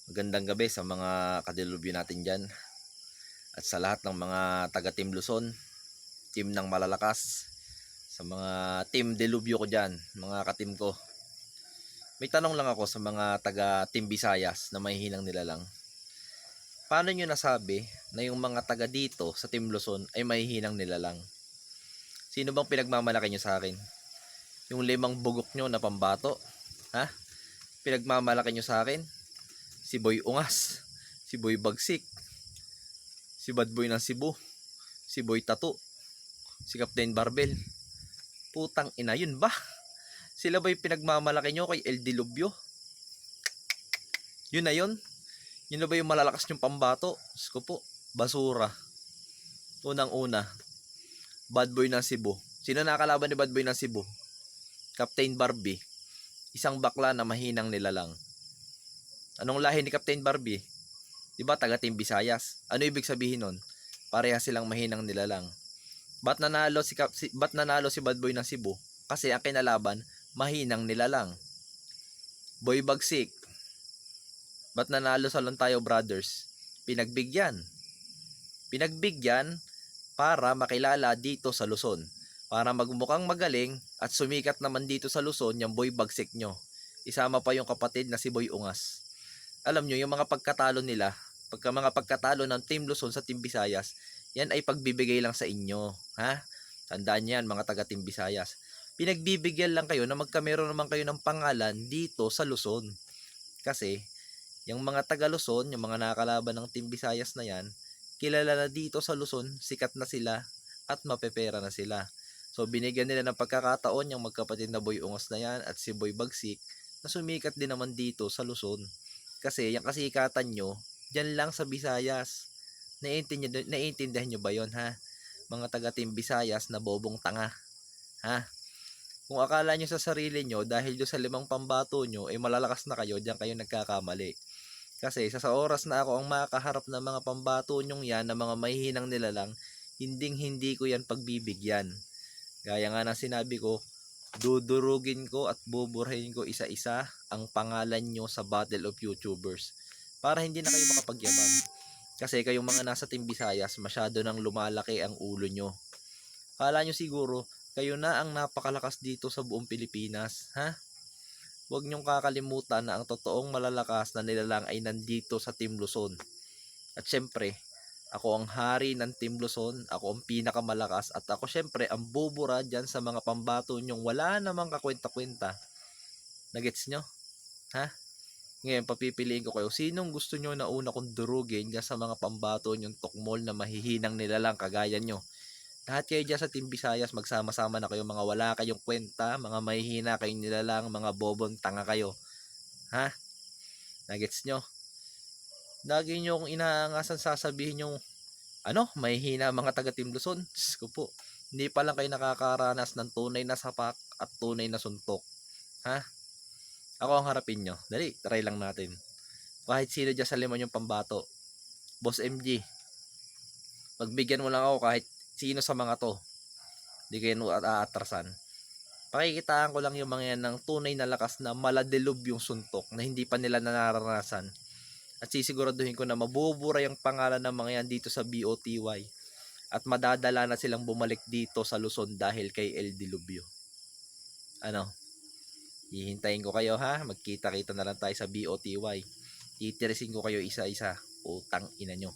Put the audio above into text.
Magandang gabi sa mga kadilubyo natin dyan at sa lahat ng mga taga Team Luzon, team ng malalakas, sa mga team Delubyo ko dyan, mga katim ko. May tanong lang ako sa mga taga Team Visayas na mahihinang nila lang. Paano nyo nasabi na yung mga taga dito sa Team Luzon ay mahihinang nila lang? Sino bang pinagmamalaki nyo sa akin? Yung 5 bugok nyo na pambato? Ha? Pinagmamalaki nyo sa akin? Si Boy Ungas, si Boy Bagsik, si Bad Boy ng Cebu, si Boy Tattoo, si Captain Barbel. Putang ina, yun ba? Sila ba yung pinagmamalaki nyo kay El Dilubyo? Yun na yun? Yun na ba yung malalakas nyong pambato? Diyos ko po, basura. Unang-una, Bad Boy ng Cebu. Sino nakakalaban ni Bad Boy ng Cebu? Captain Barbie. Isang bakla na mahinang nilalang. Anong lahi ni Captain Barbie? Diba taga Team Visayas? Ano ibig sabihin nun? Pareha silang mahinang nilalang. Ba't nanalo si Bad Boy ng Cebu? Kasi ang kinalaban, mahinang nilalang. Boy Bagsik, ba't nanalo sa Lontayo Brothers? Pinagbigyan para makilala dito sa Luzon, para magmukhang magaling at sumikat naman dito sa Luzon yung Boy Bagsik nyo. Isama pa yung kapatid na si Boy Ungas. Alam nyo, yung mga pagkatalo nila, mga pagkatalo ng Team Luzon sa Team Visayas, yan ay pagbibigay lang sa inyo, ha? Tandaan yan, mga taga Team Visayas. Pinagbibigyan lang kayo na magkameron naman kayo ng pangalan dito sa Luzon. Kasi, yung mga taga Luzon, yung mga nakakalaban ng Team Visayas na yan, kilala na dito sa Luzon, sikat na sila, at mapepera na sila. So, binigyan nila ng pagkakataon yung magkapatid na Boy Ungas na yan at si Boy Bagsik na sumikat din naman dito sa Luzon. Kasi yung kasikatan nyo, dyan lang sa Visayas. Naiintindihan nyo ba yon, ha? Mga taga Team Visayas na bobong tanga. Ha? Kung akala nyo sa sarili nyo, dahil doon sa 5 pambato nyo, ay malalakas na kayo, dyan kayo nagkakamali. Kasi sa oras na ako ang makaharap ng mga pambato nyong yan, na mga mahihinang nilalang, hindi ko yan pagbibigyan. Gaya nga ng sinabi ko, dudurugin ko at buburahin ko isa-isa ang pangalan nyo sa Battle of YouTubers para hindi na kayo makapagyabang. Kasi kayong mga nasa Team Visayas, masyado nang lumalaki ang ulo nyo. Kala nyo siguro kayo na ang napakalakas dito sa buong Pilipinas, ha? Huwag nyong kakalimutan na ang totoong malalakas na nilalang ay nandito sa Team Luzon. At syempre, ako ang hari ng Team Luzon, ako ang pinakamalakas, at ako syempre ang bubura dyan sa mga pambato nyong wala namang kakwenta-kwenta. Nagets nyo? Ha? Ngayon, papipiliin ko kayo. Sinong gusto nyo na una kong durugin dyan sa mga pambato nyong tukmol na mahihinang nilalang kagaya nyo? Lahat kayo dyan sa Team Visayas, magsama-sama na kayo, mga wala kayong kwenta, mga mahihina kayong nilalang, mga bobong tanga kayo. Ha? Nagets nyo? Lagi nyo kung inaangasan sasabihin yung mahihina mga taga Team Luzon. Diyos ko po. Hindi pa lang kayo nakakaranas ng tunay na sapak at tunay na suntok. Ha? Ako ang harapin nyo. Dali, try lang natin. Kahit sino dyan sa 5 yung pambato. Boss MG, pagbigyan mo lang ako kahit sino sa mga to. Hindi kayo aatrasan. Pakikitaan ko lang yung mga yan ng tunay na lakas na maladelob yung suntok na hindi pa nila nararanasan. At sisiguraduhin ko na mabubura yung pangalan ng mga yan dito sa BOTY. At madadala na silang bumalik dito sa Luzon dahil kay El Dilubyo. Ano? Hihintayin ko kayo, ha? Magkita-kita na lang tayo sa BOTY. Titirisin ko kayo isa-isa. Utang ina nyo.